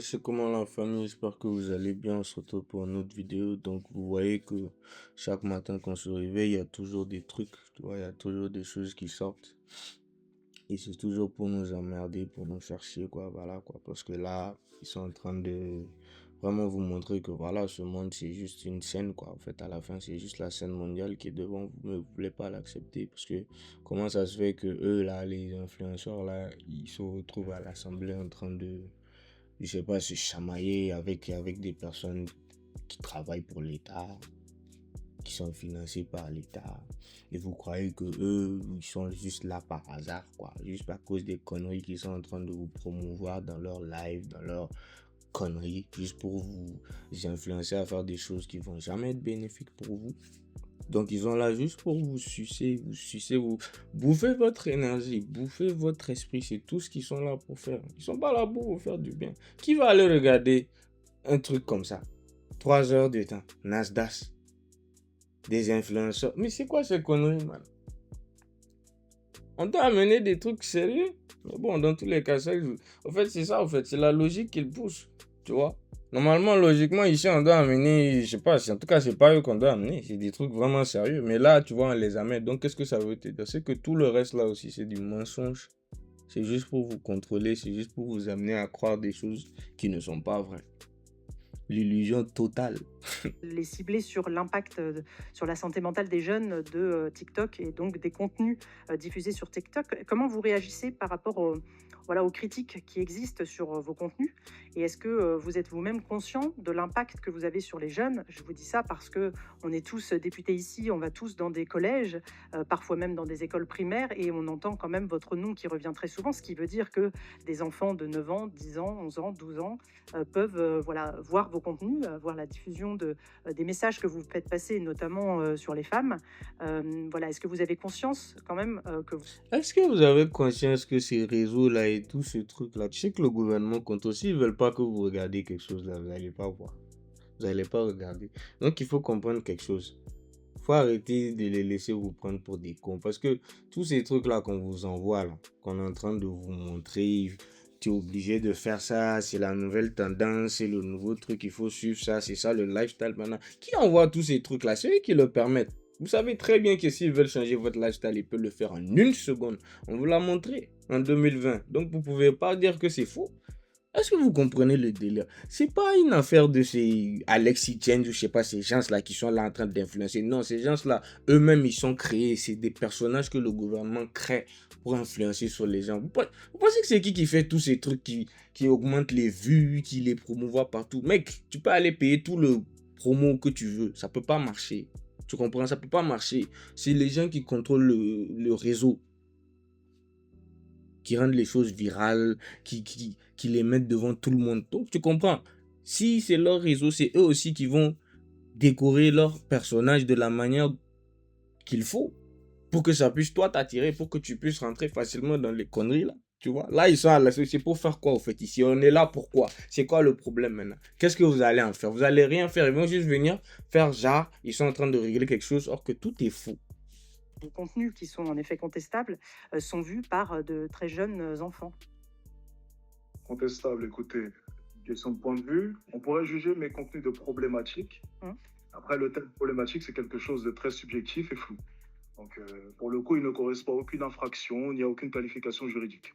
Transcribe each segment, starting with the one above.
C'est comment la famille, j'espère que vous allez bien. On se retrouve pour une autre vidéo. Donc, vous voyez que chaque matin quand on se réveille, il y a toujours des trucs, tu vois, il y a toujours des choses qui sortent. Et c'est toujours pour nous emmerder, pour nous faire chier, quoi, voilà, quoi. Parce que là, ils sont en train de vraiment vous montrer que, voilà, ce monde, c'est juste une scène, quoi. En fait, à la fin, c'est juste la scène mondiale qui est devant vous, mais vous voulez pas l'accepter. Parce que comment ça se fait que eux, là, les influenceurs, là, ils se retrouvent à l'Assemblée en train de, je sais pas, se chamailler avec des personnes qui travaillent pour l'État, qui sont financés par l'État. Et vous croyez que eux, ils sont juste là par hasard, quoi. Juste à cause des conneries qu'ils sont en train de vous promouvoir dans leur live, dans leur conneries, juste pour vous influencer à faire des choses qui vont jamais être bénéfiques pour vous. Donc ils sont là juste pour vous sucer, vous bouffer votre énergie, bouffer votre esprit. C'est tout ce qu'ils sont là pour faire. Ils sont pas là pour vous faire du bien. Qui va aller regarder un truc comme ça? 3 heures de temps, Nasdaq, des influenceurs. Mais c'est quoi ces conneries, man? On doit amener des trucs sérieux. Mais bon, dans tous les cas, en fait, c'est ça, en fait. C'est la logique qu'ils poussent, tu vois. Normalement, logiquement, ici, on doit amener, je sais pas, en tout cas, c'est pas eux qu'on doit amener. C'est des trucs vraiment sérieux. Mais là, tu vois, on les amène. Donc, qu'est-ce que ça veut te dire? C'est que tout le reste, là aussi, c'est du mensonge. C'est juste pour vous contrôler. C'est juste pour vous amener à croire des choses qui ne sont pas vraies. L'illusion totale. Les cibler sur l'impact sur la santé mentale des jeunes de TikTok et donc des contenus diffusés sur TikTok. Comment vous réagissez par rapport voilà, aux critiques qui existent sur vos contenus? Et est-ce que vous êtes vous-même conscient de l'impact que vous avez sur les jeunes? Je vous dis ça parce que on est tous députés ici, on va tous dans des collèges, parfois même dans des écoles primaires, et on entend quand même votre nom qui revient très souvent, ce qui veut dire que des enfants de 9 ans, 10 ans, 11 ans, 12 ans peuvent voilà, voir vos contenus, voir la diffusion des messages que vous faites passer, notamment sur les femmes. Voilà, est-ce que vous avez conscience quand même que vous... Est-ce que vous avez conscience que ces réseaux-là et tout ce truc-là, tu sais que le gouvernement compte aussi, ils veulent pas que vous regardiez quelque chose là, vous n'allez pas voir. Vous n'allez pas regarder. Donc il faut comprendre quelque chose. Il faut arrêter de les laisser vous prendre pour des cons. Parce que tous ces trucs-là qu'on vous envoie, là, qu'on est en train de vous montrer, tu es obligé de faire ça, c'est la nouvelle tendance, c'est le nouveau truc, il faut suivre ça, c'est ça le lifestyle maintenant. Qui envoie tous ces trucs-là? C'est eux qui le permettent. Vous savez très bien que s'ils veulent changer votre lifestyle, ils peuvent le faire en une seconde. On vous l'a montré en 2020. Donc vous pouvez pas dire que c'est faux. Est-ce que vous comprenez le délire? C'est pas une affaire de ces Alexis Change ou je sais pas, ces gens-là qui sont là en train d'influencer. Non, ces gens-là, eux-mêmes, ils sont créés. C'est des personnages que le gouvernement crée pour influencer sur les gens. Vous pensez que c'est qui fait tous ces trucs qui augmentent les vues, qui les promouvoient partout? Mec, tu peux aller payer tout le promo que tu veux. Ça peut pas marcher. Tu comprends? Ça peut pas marcher. C'est les gens qui contrôlent le réseau, qui rendent les choses virales, qui les mettent devant tout le monde. Donc, tu comprends? Si c'est leur réseau, c'est eux aussi qui vont décorer leur personnage de la manière qu'il faut pour que ça puisse, toi, t'attirer, pour que tu puisses rentrer facilement dans les conneries, là. Tu vois? Là, ils sont à la c'est pour faire quoi, au fait, ici? On est là pourquoi? C'est quoi le problème maintenant? Qu'est-ce que vous allez en faire? Vous allez rien faire. Ils vont juste venir faire genre, ils sont en train de régler quelque chose, or que tout est faux. Les contenus qui sont en effet contestables sont vus par de très jeunes enfants. Contestable, écoutez, question de point de vue, on pourrait juger mes contenus de problématiques. Hum. Après, le terme problématique, c'est quelque chose de très subjectif et flou. Donc, pour le coup, il ne correspond à aucune infraction, ni à aucune qualification juridique.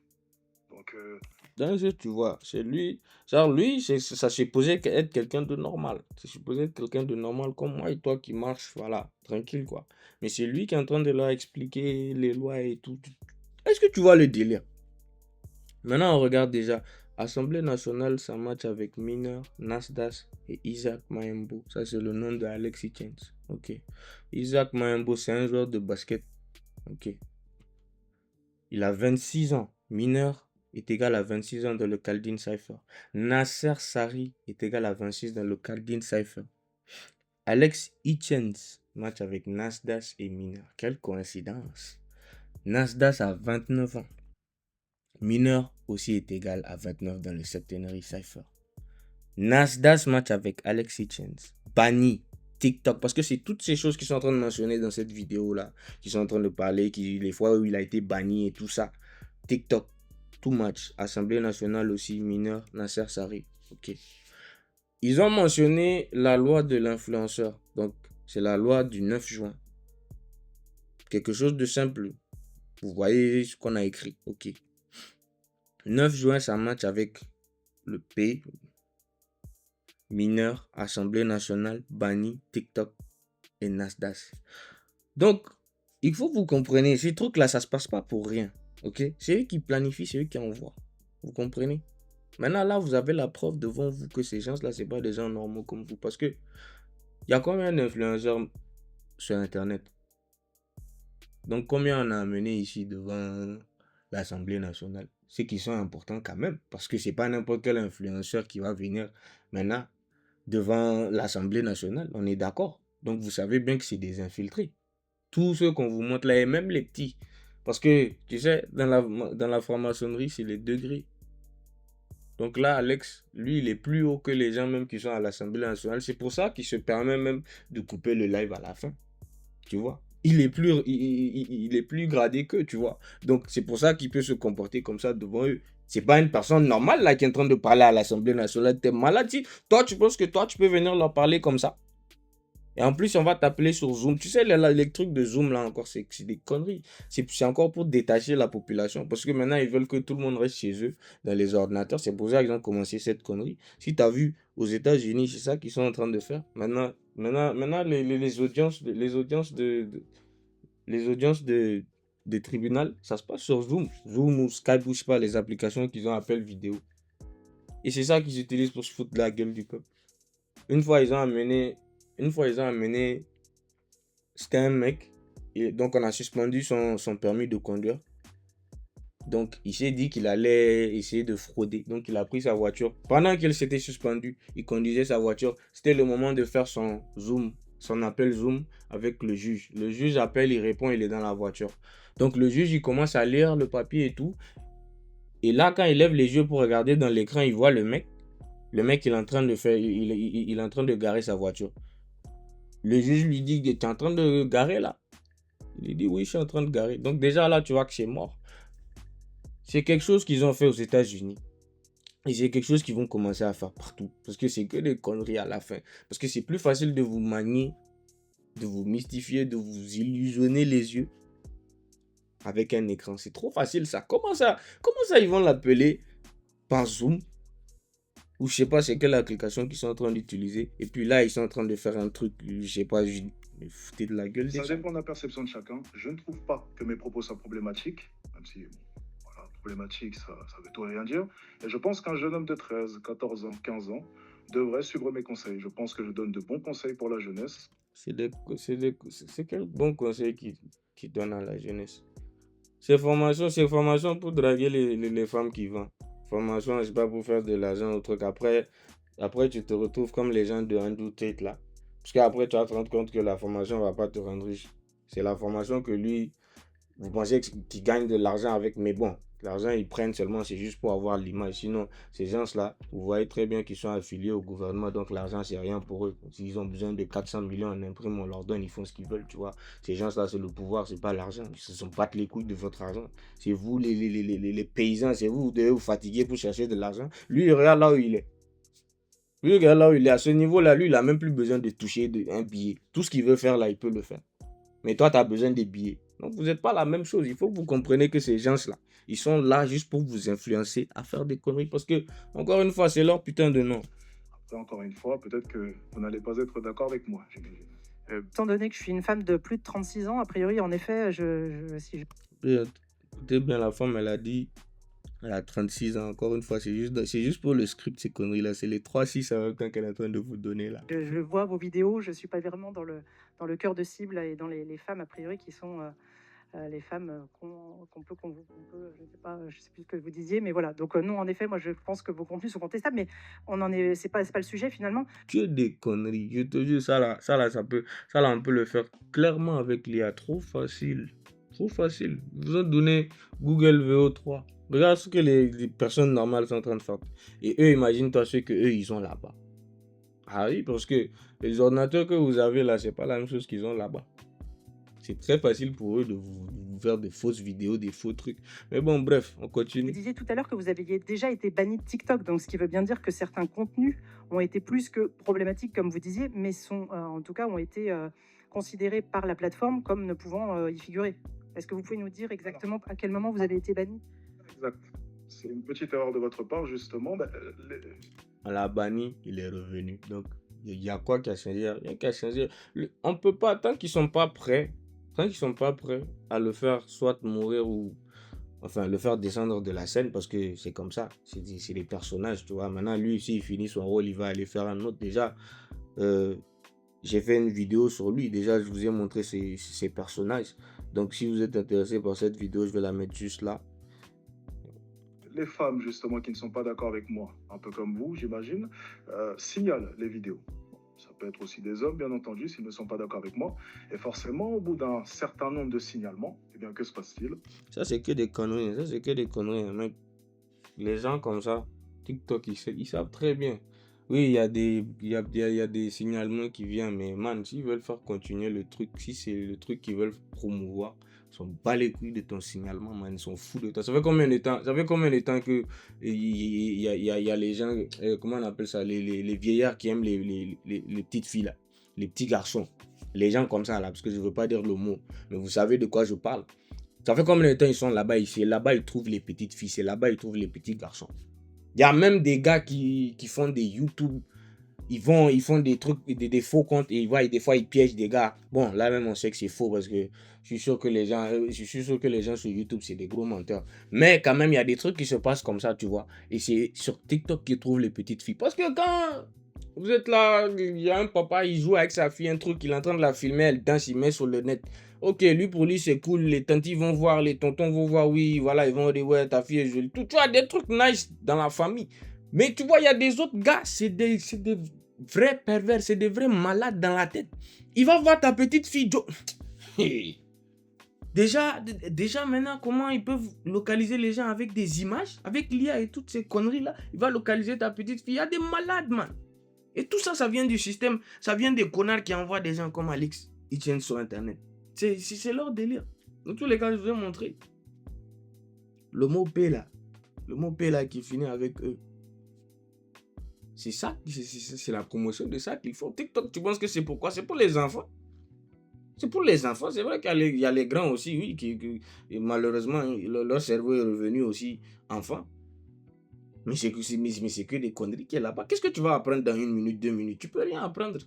Donc, Dans le jeu, tu vois, c'est lui, genre lui, ça supposait être quelqu'un de normal. C'est supposé être quelqu'un de normal comme moi et toi qui marche, voilà, tranquille quoi. Mais c'est lui qui est en train de leur expliquer les lois et tout. Est-ce que tu vois le délire? Maintenant, on regarde déjà. Assemblée nationale, ça match avec Mineur, Nasdaq et Isaac Mayembo. Ça, c'est le nom de Alexis Chance. Ok. Isaac Mayembo, c'est un joueur de basket. Ok. Il a 26 ans. Mineur est égal à 26 ans dans le Kaldin Cypher. Nasser Sari est égal à 26 dans le Kaldin Cypher. Alex Hitchens match avec Nasdaq et Mineur. Quelle coïncidence. Nasdaq a 29 ans. Mineur aussi est égal à 29 dans le Septenary Cypher. Nasdaq match avec Alex Hitchens. Banni. TikTok, parce que c'est toutes ces choses qui sont en train de mentionner dans cette vidéo-là, qui sont en train de parler, les fois où il a été banni et tout ça. TikTok, tout match. Assemblée nationale aussi, Mineur, Nasser Sari. Ok. Ils ont mentionné la loi de l'influenceur. Donc, c'est la loi du 9 juin. Quelque chose de simple. Vous voyez ce qu'on a écrit. Ok. 9 juin, ça match avec le P. Mineur, Assemblée nationale, banni, TikTok et Nasdaq. Donc, il faut que vous compreniez, ces trucs-là, ça se passe pas pour rien. Ok? C'est eux qui planifient, c'est eux qui envoient. Vous comprenez? Maintenant, là, vous avez la preuve devant vous que ces gens-là, c'est pas des gens normaux comme vous. Parce que, il y a combien d'influenceurs sur Internet? Donc, combien on a amené ici devant l'Assemblée nationale? C'est qui sont importants quand même. Parce que c'est pas n'importe quel influenceur qui va venir maintenant devant l'Assemblée nationale. On est d'accord. Donc, vous savez bien que c'est des infiltrés. Tous ceux qu'on vous montre là, et même les petits. Parce que, tu sais, dans la franc-maçonnerie, c'est les degrés. Donc là, Alex, lui, il est plus haut que les gens même qui sont à l'Assemblée nationale. C'est pour ça qu'il se permet même de couper le live à la fin. Tu vois? Il est plus gradé qu'eux, tu vois. Donc, c'est pour ça qu'il peut se comporter comme ça devant eux. C'est pas une personne normale là qui est en train de parler à l'Assemblée nationale. T'es malade. Toi, tu penses que toi, tu peux venir leur parler comme ça? Et en plus, on va t'appeler sur Zoom. Tu sais, les trucs de Zoom, là, encore, c'est des conneries. C'est encore pour détacher la population. Parce que maintenant, ils veulent que tout le monde reste chez eux, dans les ordinateurs. C'est pour ça qu'ils ont commencé cette connerie. Si tu as vu, aux États-Unis, c'est ça qu'ils sont en train de faire. Maintenant les audiences de tribunal, ça se passe sur Zoom. Zoom ou Skype, ou je sais pas, les applications qu'ils ont appel vidéo. Et c'est ça qu'ils utilisent pour se foutre de la gueule du peuple. Une fois, ils ont amené, c'était un mec, et donc on a suspendu son permis de conduire. Donc il s'est dit qu'il allait essayer de frauder. Donc il a pris sa voiture. Pendant qu'il s'était suspendu, il conduisait sa voiture. C'était le moment de faire son Zoom, son appel Zoom avec le juge. Le juge appelle, il répond, il est dans la voiture. Donc le juge, il commence à lire le papier et tout. Et là, quand il lève les yeux pour regarder dans l'écran, il voit le mec. Le mec, il est en train de faire, il est en train de garer sa voiture. Le juge lui dit, tu es en train de garer là? Il dit, oui, je suis en train de garer. Donc déjà là, tu vois que c'est mort. C'est quelque chose qu'ils ont fait aux États-Unis. Et c'est quelque chose qu'ils vont commencer à faire partout. Parce que c'est que des conneries à la fin. Parce que c'est plus facile de vous manier, de vous mystifier, de vous illusionner les yeux avec un écran. C'est trop facile ça. Comment ça ils vont l'appeler par Zoom? Ou je sais pas c'est quelle application qu'ils sont en train d'utiliser. Et puis là, ils sont en train de faire un truc, je sais pas, me foutez de la gueule des Ça gens. dépend de la perception de chacun. Je ne trouve pas que mes propos soient problématiques, même si voilà, problématique, ça veut tout et rien dire. Et je pense qu'un jeune homme de 13, 14 ans, 15 ans devrait suivre mes conseils. Je pense que je donne de bons conseils pour la jeunesse. C'est quel bon conseil qui donne à la jeunesse? C'est formation pour draguer les femmes qui vendent. Formation, c'est pas pour faire de l'argent ou truc. Après, tu te retrouves comme les gens de Andrew Tate là. Parce qu'après, tu vas te rendre compte que la formation va pas te rendre riche. C'est la formation que lui, vous pensez qu'ils gagnent de l'argent avec, mais bon, l'argent ils prennent seulement, c'est juste pour avoir l'image. Sinon, ces gens-là, vous voyez très bien qu'ils sont affiliés au gouvernement, donc l'argent c'est rien pour eux. S'ils ont besoin de 400 millions en imprime, on leur donne, ils font ce qu'ils veulent, tu vois. Ces gens-là, c'est le pouvoir, c'est pas l'argent. Ils se sont battent les couilles de votre argent. C'est vous, les paysans, c'est vous, vous devez vous fatiguer pour chercher de l'argent. Lui, regarde là où il est. Lui, regarde là où il est. À ce niveau-là, lui, il a même plus besoin de toucher un billet. Tout ce qu'il veut faire là, il peut le faire. Mais toi, tu as besoin des billets. Donc, vous n'êtes pas la même chose. Il faut que vous compreniez que ces gens-là, ils sont là juste pour vous influencer à faire des conneries. Parce que, encore une fois, c'est leur putain de nom. Après, encore une fois, peut-être que vous n'allez pas être d'accord avec moi, j'imagine. Étant donné que je suis une femme de plus de 36 ans, a priori, en effet, si Écoutez bien, la femme, elle a dit, elle a 36 ans. Encore une fois, c'est juste pour le script, ces conneries-là. C'est les 3-6 en même temps qu'elle est en train de vous donner là. je vois vos vidéos, je ne suis pas vraiment dans le cœur de cible et dans les femmes, a priori, qui sont les femmes je ne sais pas, je sais plus ce que vous disiez, mais voilà. Donc non, en effet, moi, je pense que vos contenus sont contestables, mais c'est pas le sujet finalement. Que des conneries. Je te dis, ça là, on peut le faire clairement avec l'IA. Trop facile. Trop facile. Vous ont donné Google VO3. Regarde ce que les personnes normales sont en train de faire. Et eux, imagine-toi ce que eux ils ont là-bas. Ah oui, parce que les ordinateurs que vous avez là, c'est pas la même chose qu'ils ont là-bas. C'est très facile pour eux de vous faire des fausses vidéos, des faux trucs. Mais bon, bref, on Vous continue. disiez tout à l'heure que vous aviez déjà été banni de TikTok, donc ce qui veut bien dire que certains contenus ont été plus que problématiques, comme vous disiez, mais sont, en tout cas, ont été considérés par la plateforme comme ne pouvant y figurer. Est-ce que vous pouvez nous dire Alors, exactement à quel moment vous avez été banni? exact. C'est une petite erreur de votre part, justement. On l'a banni, il est revenu. Donc, il y a quoi qui a changé? Il n'y a rien qui a changé. On peut pas, tant qu'ils sont pas prêts, à le faire soit mourir ou, enfin, le faire descendre de la scène parce que c'est comme ça. C'est des personnages, tu vois. Maintenant, lui, s'il finit son rôle, il va aller faire un autre. Déjà, euh, j'ai fait une vidéo sur lui. Déjà, je vous ai montré ses personnages. Donc, si vous êtes intéressé par cette vidéo, je vais la mettre juste là. Les femmes, justement, qui ne sont pas d'accord avec moi, un peu comme vous, j'imagine, signalent les vidéos. Ça peut être aussi des hommes, bien entendu, s'ils ne sont pas d'accord avec moi. Et forcément, au bout d'un certain nombre de signalements, eh bien, que se passe-t-il? Ça, c'est que des conneries. Ça, c'est que des conneries, mec. Les gens comme ça, TikTok, ils savent très bien. Oui, il y a des signalements qui viennent, mais man, s'ils veulent faire continuer le truc, si c'est le truc qu'ils veulent promouvoir, ils s'en bat les couilles de ton signalement, man, ils sont fous de toi. Ça fait combien de temps que il y a les gens, comment on appelle ça, les vieillards qui aiment les petites filles là, les petits garçons, les gens comme ça là, parce que je veux pas dire le mot, mais vous savez de quoi je parle. Ça fait combien de temps ils sont là-bas ici? Là-bas, ils trouvent les petites filles. C'est là-bas, ils trouvent les petits garçons. Il y a même des gars qui font des YouTube. Ils font des trucs, des faux comptes et des fois, ils piègent des gars. Bon, là même, on sait que c'est faux parce que je suis sûr que les gens sur YouTube, c'est des gros menteurs. Mais quand même, il y a des trucs qui se passent comme ça, tu vois. Et c'est sur TikTok qu'ils trouvent les petites filles. Parce que quand vous êtes là, il y a un papa, il joue avec sa fille, un truc, il est en train de la filmer, elle danse, il met sur le net. Ok, lui pour lui c'est cool, les tantis vont voir, les tontons vont voir, oui, voilà, ils vont dire ouais, ta fille est jolie. Tout, tu vois, des trucs nice dans la famille. Mais tu vois, il y a des autres gars, c'est des vrais pervers, c'est des vrais malades dans la tête. Il va voir ta petite fille. Déjà maintenant, comment ils peuvent localiser les gens avec des images, avec l'IA et toutes ces conneries-là. Il va localiser ta petite fille. Il y a des malades, man. Et tout ça, ça vient du système. Ça vient des connards qui envoient des gens comme Alex. Ils tiennent sur Internet. C'est leur délire. Dans tous les cas, je vous ai montré. Le mot P là. Le mot P là qui finit avec E. C'est ça. C'est la promotion de ça qu'ils font. TikTok, tu penses que c'est pourquoi? C'est pour les enfants. C'est pour les enfants. C'est vrai qu'il y a les grands aussi, oui, et malheureusement, leur cerveau est revenu aussi enfant. Mais c'est que des conneries qui est là-bas. Qu'est-ce que tu vas apprendre dans 1 minute, 2 minutes? Tu peux rien apprendre.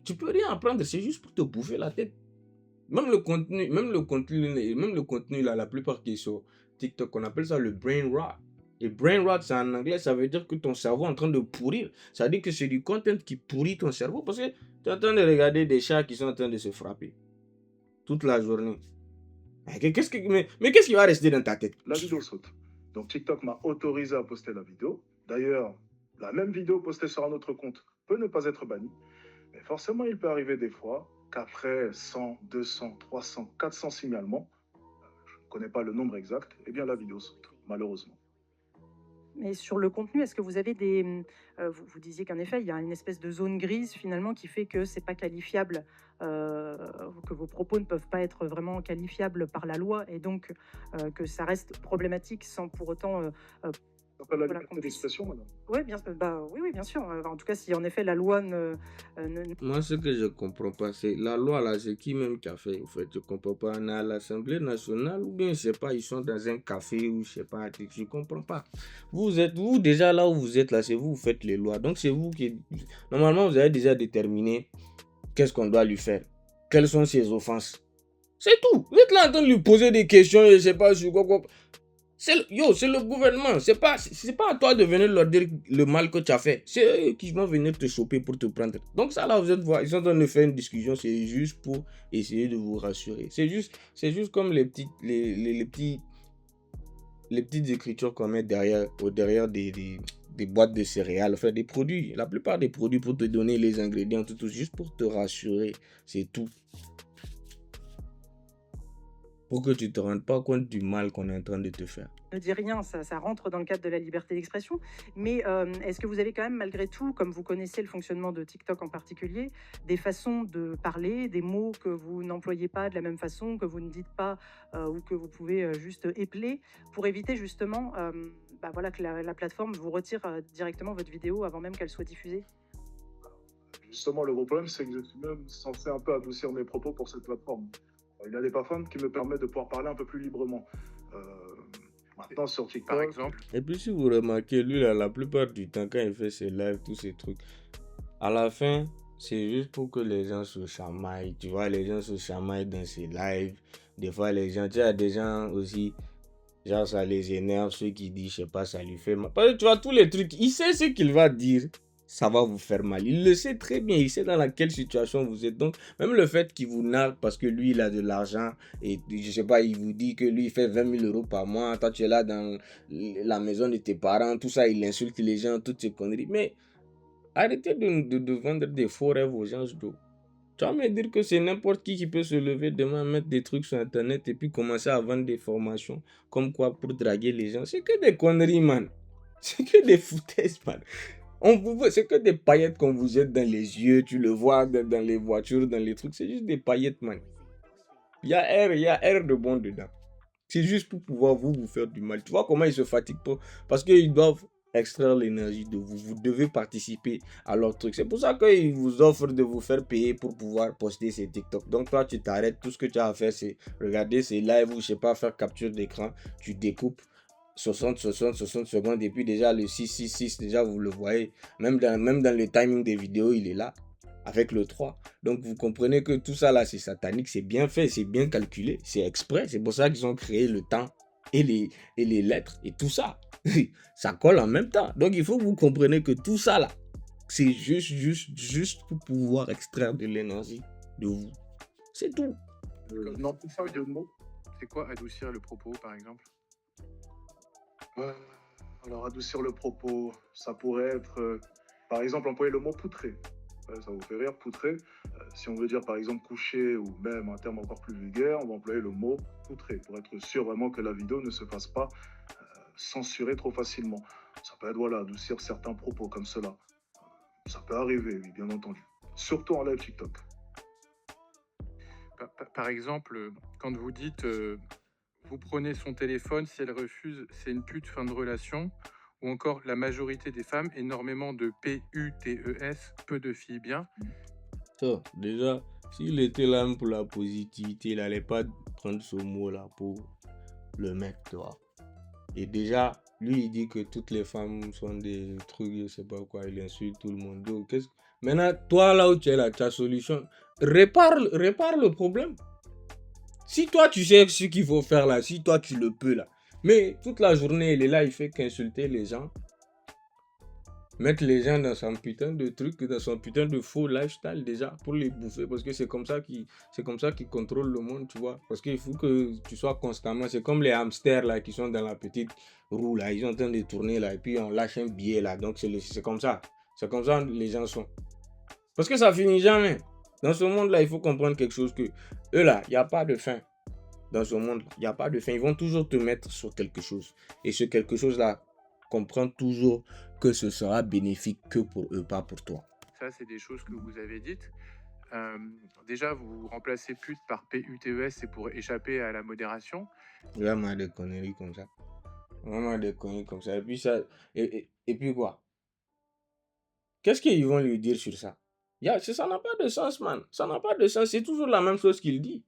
Tu peux rien apprendre. C'est juste pour te bouffer la tête. Même le contenu là, la plupart qui est sur TikTok, on appelle ça le brain rot. Et brain rot, c'est en anglais, ça veut dire que ton cerveau est en train de pourrir. Ça veut dire que c'est du content qui pourrit ton cerveau parce que tu es en train de regarder des chats qui sont en train de se frapper toute la journée. Mais qu'est-ce qui va rester dans ta tête? La vidéo saute. Donc TikTok m'a autorisé à poster la vidéo. D'ailleurs, la même vidéo postée sur un autre compte peut ne pas être bannie. Mais forcément, il peut arriver des fois qu'après 100, 200, 300, 400 signalements, je ne connais pas le nombre exact, eh bien la vidéo saute, malheureusement. Mais sur le contenu, est-ce que vous avez vous disiez qu'en effet, il y a une espèce de zone grise finalement qui fait que c'est pas qualifiable, que vos propos ne peuvent pas être vraiment qualifiables par la loi et donc que ça reste problématique sans pour autant, Ça s'appelle la voilà, liberté qu'on puisse... d'expression, madame. Oui, oui, bien sûr. En tout cas, si en effet la loi Moi, ce que je comprends pas, c'est la loi là, c'est qui même qui a fait, en fait, je comprends pas. On est à l'Assemblée nationale ou bien, je sais pas, ils sont dans un café ou je sais pas, je comprends pas. Vous déjà là où vous êtes là, c'est vous, vous faites les lois. Donc, c'est vous qui, normalement, vous avez déjà déterminé qu'est-ce qu'on doit lui faire. Quelles sont ses offenses. C'est tout. Vous êtes là en train de lui poser des questions, je sais pas, sur quoi. C'est le gouvernement. C'est pas à toi de venir leur dire le mal que tu as fait. C'est eux qui vont venir te choper pour te prendre. Donc ça là, vous êtes voir, ils sont en train de faire une discussion. C'est juste pour essayer de vous rassurer. C'est juste comme les petites écritures qu'on met derrière des boîtes de céréales, enfin des produits. La plupart des produits pour te donner les ingrédients, tout juste pour te rassurer. C'est tout. pour que tu te rendes pas compte du mal qu'on est en train de te faire. Ne dit rien, ça rentre dans le cadre de la liberté d'expression. Mais est-ce que vous avez quand même, malgré tout, comme vous connaissez le fonctionnement de TikTok en particulier, des façons de parler, des mots que vous n'employez pas de la même façon, que vous ne dites pas ou que vous pouvez juste épeler pour éviter justement bah voilà, que la plateforme vous retire directement votre vidéo avant même qu'elle soit diffusée? Justement, le gros problème, c'est que je suis même censé un peu adoucir mes propos pour cette plateforme. Il y a des plateformes qui me permettent de pouvoir parler un peu plus librement. Euh, Maintenant, sur Par TikTok, exemple, Et puis si vous remarquez, lui là, la plupart du temps, quand il fait ses lives, tous ces trucs, à la fin, c'est juste pour que les gens se chamaillent. Tu vois, les gens se chamaillent dans ses lives. Des fois, les gens, tu as des gens aussi, genre ça les énerve, ceux qui disent, je sais pas, ça lui fait mal. Parce que tu vois, tous les trucs, il sait ce qu'il va dire, ça va vous faire mal. Il le sait très bien, il sait dans laquelle situation vous êtes. Donc, même le fait qu'il vous nargue parce que lui, il a de l'argent et je sais pas, il vous dit que lui, il fait 20 000 euros par mois. Toi, tu es là dans la maison de tes parents, tout ça, il insulte les gens, toutes ces conneries. Mais arrêtez de vendre des faux rêves aux gens. Tu vas me dire que c'est n'importe qui peut se lever demain, mettre des trucs sur Internet et puis commencer à vendre des formations comme quoi pour draguer les gens. C'est que des conneries, man. C'est que des foutaises, man. C'est que des paillettes qu'on vous jette dans les yeux. Tu le vois dans les voitures, dans les trucs. C'est juste des paillettes, man. Il y a air de bon dedans. C'est juste pour pouvoir vous faire du mal. Tu vois comment ils se fatiguent pas? Parce qu'ils doivent extraire l'énergie de vous. Vous devez participer à leur truc. C'est pour ça qu'ils vous offrent de vous faire payer pour pouvoir poster ces TikTok. Donc toi, tu t'arrêtes. Tout ce que tu as à faire, c'est regarder ces lives ou je sais pas, faire capture d'écran. Tu découpes 60 secondes. Et puis déjà, le 6 déjà, vous le voyez. Même dans le timing des vidéos, il est là. Avec le 3. Donc vous comprenez que tout ça là, c'est satanique, c'est bien fait, c'est bien calculé, c'est exprès. C'est pour ça qu'ils ont créé le temps et les lettres et tout ça. Ça colle en même temps. Donc il faut que vous compreniez que tout ça là, c'est juste pour pouvoir extraire de l'énergie de vous. C'est tout. non, pour ça, de mots. c'est quoi adoucir le propos, par exemple? Euh, alors, adoucir le propos, ça pourrait être, par exemple, employer le mot poutrer. Ouais, ça vous fait rire, poutrer. Si on veut dire, par exemple, coucher ou même un terme encore plus vulgaire, on va employer le mot poutrer pour être sûr vraiment que la vidéo ne se fasse pas censurer trop facilement. Ça peut être, voilà, adoucir certains propos comme cela. Ça peut arriver, oui, bien entendu. Surtout en live TikTok. Par exemple, quand vous dites vous prenez son téléphone, si elle refuse, c'est une pute, fin de relation. Ou encore la majorité des femmes, énormément de PUTES, peu de filles bien. Ça, déjà, s'il était là pour la positivité, il n'allait pas prendre ce mot-là pour le mettre, tu vois. Et déjà, lui, il dit que toutes les femmes sont des trucs, je sais pas quoi, il insulte tout le monde. Donc, maintenant, toi, là où tu es là, ta solution, répare le problème. Si toi, tu sais ce qu'il faut faire là, si toi, tu le peux là. Mais toute la journée, il est là, il fait qu'insulter les gens. Mettre les gens dans son putain de truc, dans son putain de faux lifestyle déjà, pour les bouffer, parce que c'est comme ça qu'ils contrôlent le monde, tu vois. Parce qu'il faut que tu sois constamment, c'est comme les hamsters là qui sont dans la petite roue là, ils sont en train de tourner là, et puis on lâche un billet là, donc c'est comme ça. C'est comme ça les gens sont. Parce que ça finit jamais. Dans ce monde là, il faut comprendre quelque chose que, eux là, il n'y a pas de fin. Dans ce monde, il n'y a pas de fin. Ils vont toujours te mettre sur quelque chose. Et ce quelque chose là, comprends toujours que ce sera bénéfique que pour eux, pas pour toi. Ça, c'est des choses que vous avez dites. Déjà, vous remplacez pute par PUTES, c'est pour échapper à la modération. Vraiment des conneries comme ça. Vraiment des conneries comme ça. Et puis ça. Et puis quoi? Qu'est-ce qu'ils vont lui dire sur ça? Ça n'a pas de sens, man. Ça n'a pas de sens. C'est toujours la même chose qu'il dit.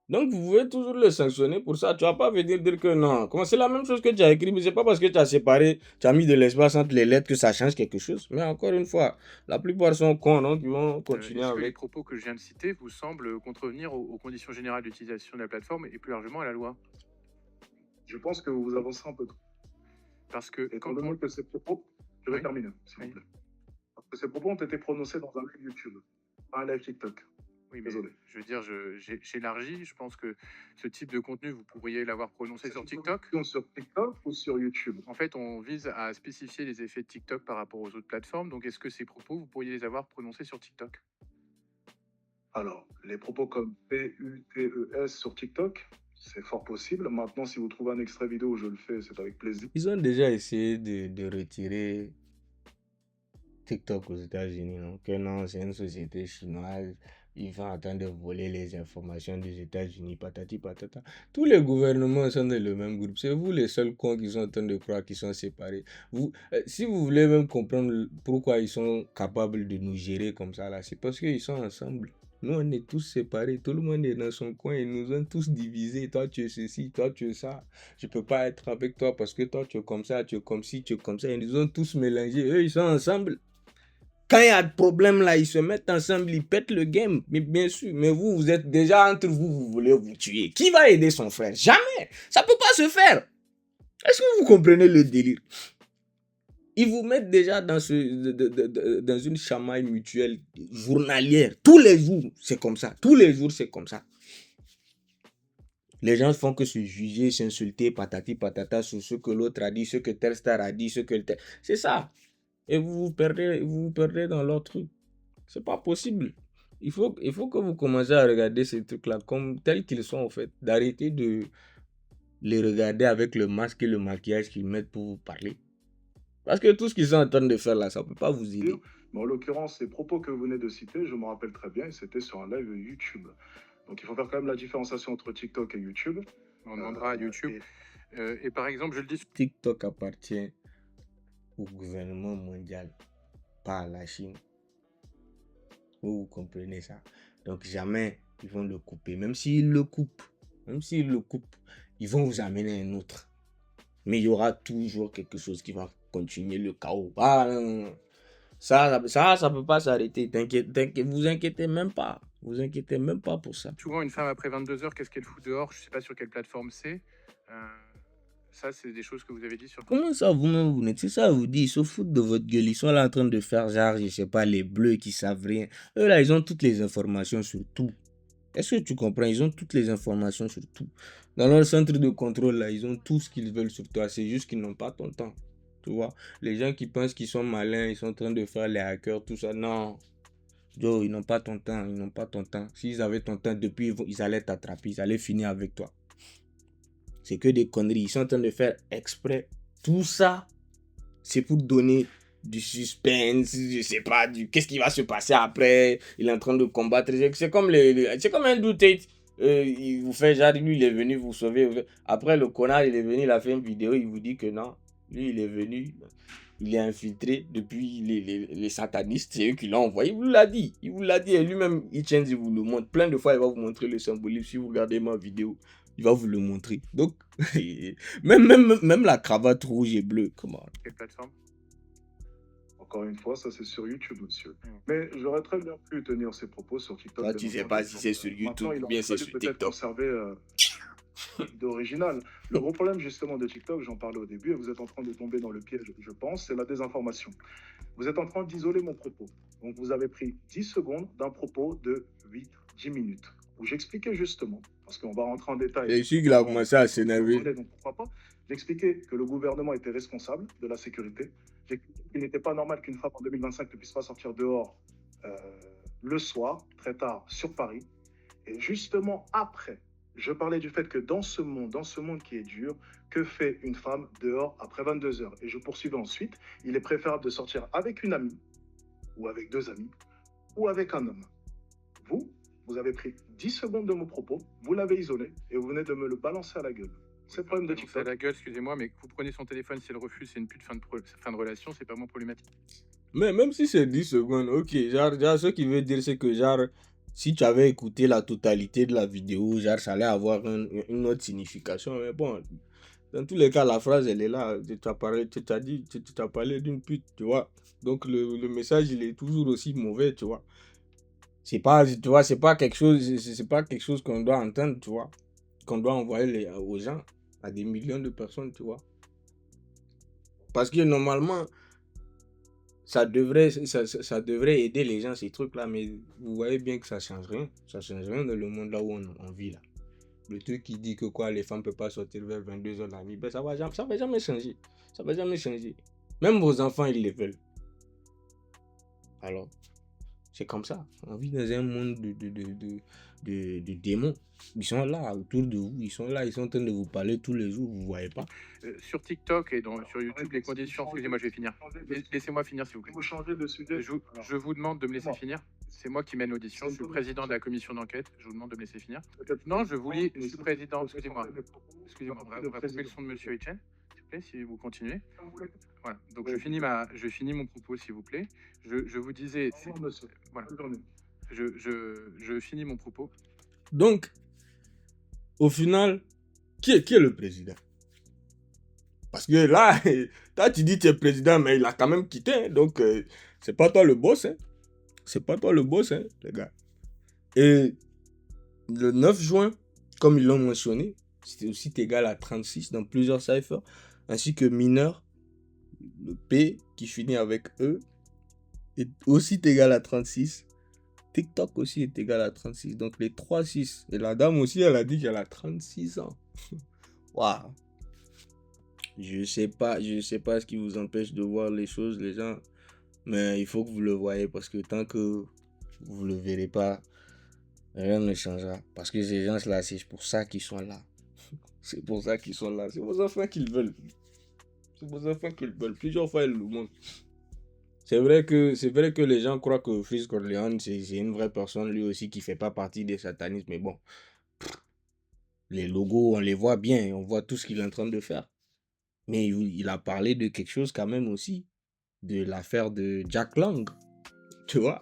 Donc, vous pouvez toujours le sanctionner pour ça. Tu vas pas venir dire que non. Comment c'est la même chose que tu as écrit, mais c'est pas parce que tu as séparé, tu as mis de l'espace entre les lettres que ça change quelque chose. Mais encore une fois, la plupart sont cons, donc ils vont continuer Est-ce que les avec. propos que je viens de citer vous semblent contrevenir aux conditions générales d'utilisation de la plateforme et plus largement à la loi? Je pense que vous avancez un peu trop. Parce que Étant quand donné on... que ces propos, je vais Oui. terminer, s'il Oui. vous plaît. Parce que ces propos ont été prononcés dans un live YouTube, pas un live TikTok. Oui, mais Désolé. je veux dire, j'élargis. Je pense que ce type de contenu, vous pourriez l'avoir prononcé C'est sur une TikTok. prononciation sur TikTok ou sur YouTube? En fait, on vise à spécifier les effets de TikTok par rapport aux autres plateformes. Donc, est-ce que ces propos, vous pourriez les avoir prononcés sur TikTok? Alors, les propos comme PUTES sur TikTok, C'est fort possible. Maintenant, si vous trouvez un extrait vidéo où je le fais, c'est avec plaisir. Ils ont déjà essayé de retirer TikTok aux États-Unis, non? Que non, c'est une société chinoise. Ils sont en train de voler les informations des États-Unis, patati patata. Tous les gouvernements sont dans le même groupe. C'est vous les seuls cons qui sont en train de croire qu'ils sont séparés. Si vous voulez même comprendre pourquoi ils sont capables de nous gérer comme ça, là, c'est parce qu'ils sont ensemble. Nous, on est tous séparés. Tout le monde est dans son coin. Ils nous ont tous divisés. Toi, tu es ceci, toi, tu es ça. Je peux pas être avec toi parce que toi, tu es comme ça, tu es comme ci, tu es comme ça. Ils nous ont tous mélangés. Eux, ils sont ensemble. Quand il y a de problème là, ils se mettent ensemble, ils pètent le game. Mais bien sûr, mais vous êtes déjà entre vous, vous voulez vous tuer. Qui va aider son frère? Jamais. Ça peut pas se faire. Est-ce que vous comprenez le délire? Ils vous mettent déjà dans dans une chamaille mutuelle journalière. Tous les jours, c'est comme ça. Tous les jours, c'est comme ça. Les gens font que se juger, s'insulter, patati patata sur ce que l'autre a dit, ce que tel star a dit, ce que tel... C'est ça. Et vous vous perdez dans leur truc. C'est pas possible. Il faut que vous commenciez à regarder ces trucs-là comme tels qu'ils sont en fait. D'arrêter de les regarder avec le masque et le maquillage qu'ils mettent pour vous parler. Parce que tout ce qu'ils sont en train de faire là, ça ne peut pas vous aider. Mais en l'occurrence, les propos que vous venez de citer, je me rappelle très bien, et c'était sur un live YouTube. Donc il faut faire quand même la différenciation entre TikTok et YouTube. On demandera à YouTube. Et par exemple, je le dis... TikTok appartient au gouvernement mondial, pas à la Chine. Vous comprenez ça? Donc jamais ils vont le couper. Même s'ils le coupent, ils vont vous amener un autre. Mais il y aura toujours quelque chose qui va continuer le chaos. Ah, non. Ça peut pas s'arrêter. Vous inquiétez même pas. Vous inquiétez même pas pour ça. Souvent, une femme après 22 heures, qu'est-ce qu'elle fout dehors? Je sais pas sur quelle plateforme c'est. Ça, c'est des choses que vous avez dit sur... Comment ça, vous-même, vous n'êtes... C'est ça, vous dites, ils se foutent de votre gueule. Ils sont là en train de faire genre, je sais pas, les bleus qui savent rien. Eux, là, ils ont toutes les informations sur tout. Est-ce que tu comprends? Ils ont toutes les informations sur tout. Dans leur centre de contrôle, là, ils ont tout ce qu'ils veulent sur toi. C'est juste qu'ils n'ont pas ton temps. Tu vois? Les gens qui pensent qu'ils sont malins, ils sont en train de faire les hackers, tout ça. Non. Joe, ils n'ont pas ton temps. Ils n'ont pas ton temps. S'ils avaient ton temps, depuis, ils allaient t'attraper. Ils allaient finir avec toi. C'est que des conneries. Ils sont en train de faire exprès. Tout ça, c'est pour donner du suspense, je sais pas, qu'est-ce qui va se passer après. Il est en train de combattre. C'est comme c'est comme un doute. Il vous fait genre, lui, il est venu vous sauver. Après, le connard, il est venu, il a fait une vidéo, il vous dit que non. Lui, il est venu, il est infiltré depuis les satanistes. C'est eux qui l'ont envoyé. Il vous l'a dit. Il vous l'a dit. Et lui-même, il vous le montre. Plein de fois, il va vous montrer le symbolisme. Si vous regardez ma vidéo, il va vous le montrer. Donc, même la cravate rouge et bleue. Comment? Quelle plateforme? Encore une fois, ça c'est sur YouTube, monsieur. Mais j'aurais très bien pu tenir ces propos sur TikTok. Toi, tu sais pas si c'est sur YouTube ou bien c'est sur TikTok. Conserver d'original. Le gros problème justement de TikTok, j'en parlais au début, et vous êtes en train de tomber dans le piège, je pense, c'est la désinformation. Vous êtes en train d'isoler mon propos. Donc vous avez pris 10 secondes d'un propos de 8-10 minutes, où j'expliquais justement, parce qu'on va rentrer en détail. Et ici, il a commencé à s'énerver. Donc pourquoi pas? J'expliquais que le gouvernement était responsable de la sécurité. J'expliquais qu'il n'était pas normal qu'une femme en 2025 ne puisse pas sortir dehors le soir, très tard, sur Paris. Et justement après, je parlais du fait que dans ce monde qui est dur, que fait une femme dehors après 22 heures? Et je poursuivais ensuite, il est préférable de sortir avec une amie, ou avec 2 amis, ou avec un homme. Vous avez pris 10 secondes de mon propos, vous l'avez isolé, et vous venez de me le balancer à la gueule. C'est le problème de TikTok. À la gueule, excusez-moi, mais que vous prenez son téléphone, si elle refuse, c'est une pute fin de relation, c'est pas moins problématique. Mais même si c'est 10 secondes, ok, genre, ce qui veut dire, c'est que, genre, si tu avais écouté la totalité de la vidéo, genre, ça allait avoir une autre signification. Mais bon, dans tous les cas, la phrase, elle est là. Tu as parlé d'une pute, tu vois. Donc, le message, il est toujours aussi mauvais, tu vois. C'est pas, tu vois, c'est pas quelque chose qu'on doit entendre, tu vois. Qu'on doit envoyer aux gens, à des millions de personnes, tu vois. Parce que normalement, ça devrait aider les gens, ces trucs-là, mais vous voyez bien que ça change rien. Ça change rien dans le monde là où on vit là. Le truc qui dit que quoi, les femmes ne peuvent pas sortir vers 22h la nuit, ben ça va jamais changer. Ça va jamais changer. Même vos enfants, ils les veulent. Alors, C'est comme ça. On vit dans un monde de démons. Ils sont là, autour de vous. Ils sont là, ils sont en train de vous parler tous les jours. Vous ne voyez pas. Sur TikTok et sur Ouais, YouTube, les si vous conditions... changez, Excusez-moi, je vais finir. Laissez-moi finir, s'il vous si plaît. vous changez de sujet, alors, Je vous demande de me laisser moi, finir. C'est moi qui mène l'audition. c'est Je suis le une président de la commission d'enquête. Je vous demande de me laisser finir. Non, je voulais... Je suis président... Excusez-moi. Excusez-moi, on va couper le son de Monsieur Etienne, s'il vous plaît, si vous continuez. Voilà. Donc je finis mon propos, s'il vous plaît. Je vous disais... Voilà. Je finis mon propos. Donc, au final, qui est le président? Parce que là, toi, tu dis que tu es président, mais il a quand même quitté. Hein, donc, c'est pas toi le boss. Hein. C'est pas toi le boss, hein, les gars. Et le 9 juin, comme ils l'ont mentionné, c'était aussi égal à 36 dans plusieurs cyphers, ainsi que mineur, le P qui finit avec E, est aussi égal à 36. TikTok aussi est égal à 36. Donc les 3-6. Et la dame aussi, elle a dit qu'elle a 36 ans. Waouh. Je sais pas ce qui vous empêche de voir les choses, les gens. Mais il faut que vous le voyez parce que tant que vous le verrez pas, rien ne changera. Parce que ces gens-là, c'est pour ça qu'ils sont là. C'est pour ça qu'ils sont là. C'est vos enfants qu'ils veulent. C'est vos enfants qu'ils veulent. Plusieurs fois, ils le montrent. C'est vrai que les gens croient que Freeze Corleone, c'est une vraie personne, lui aussi, qui fait pas partie des satanistes. Mais bon, les logos, on les voit bien. On voit tout ce qu'il est en train de faire. Mais il a parlé de quelque chose quand même aussi. De l'affaire de Jack Lang. Tu vois,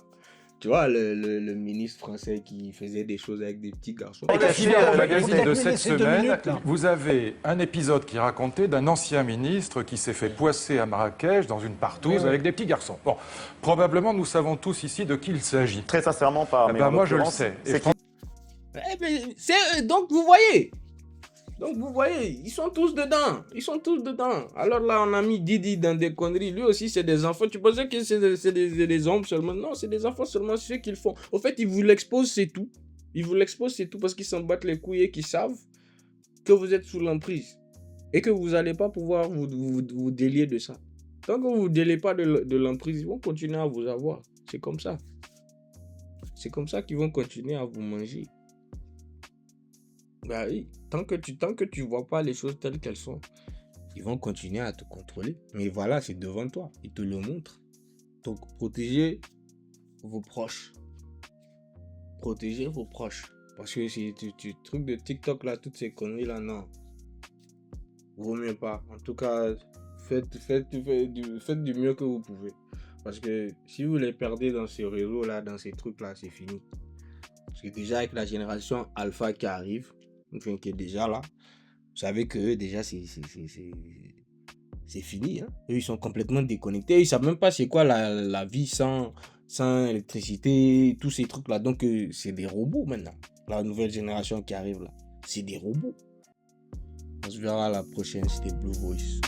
le ministre français qui faisait des choses avec des petits garçons. Dans le Figaro magazine de cette semaine, vous avez un épisode qui racontait d'un ancien ministre qui s'est fait poisser à Marrakech dans une partouze avec des petits garçons. Bon, probablement nous savons tous ici de qui il s'agit. Très sincèrement pas. Eh mais ben, en moi je le l'occurrence, sais. Et c'est qui? Donc vous voyez. Ils sont tous dedans. Ils sont tous dedans. Alors là, on a mis Didi dans des conneries. Lui aussi, c'est des enfants. Tu pensais que c'est des hommes seulement? Non, c'est des enfants seulement, c'est ce qu'ils font. Au fait, ils vous l'exposent, c'est tout. Ils vous l'exposent, c'est tout parce qu'ils s'en battent les couilles et qu'ils savent que vous êtes sous l'emprise. Et que vous n'allez pas pouvoir vous délier de ça. Tant que vous ne vous déliez pas de l'emprise, ils vont continuer à vous avoir. C'est comme ça. C'est comme ça qu'ils vont continuer à vous manger. Bah oui, tant que tu vois pas les choses telles qu'elles sont, ils vont continuer à te contrôler. Mais voilà, c'est devant toi, ils te le montrent. Donc protégez vos proches. Protégez vos proches. Parce que si tu truc de TikTok là, toutes ces conneries là, non. Vaut mieux pas. En tout cas, faites du mieux que vous pouvez. Parce que si vous les perdez dans ces réseaux là, dans ces trucs là, c'est fini. Parce que déjà avec la génération alpha qui arrive, enfin qui est déjà là, vous savez que eux, déjà c'est fini. Hein? Eux, ils sont complètement déconnectés. Ils savent même pas c'est quoi la vie sans électricité, tous ces trucs là. Donc c'est des robots maintenant. La nouvelle génération qui arrive là, c'est des robots. On se verra à la prochaine. C'était Blue Voice.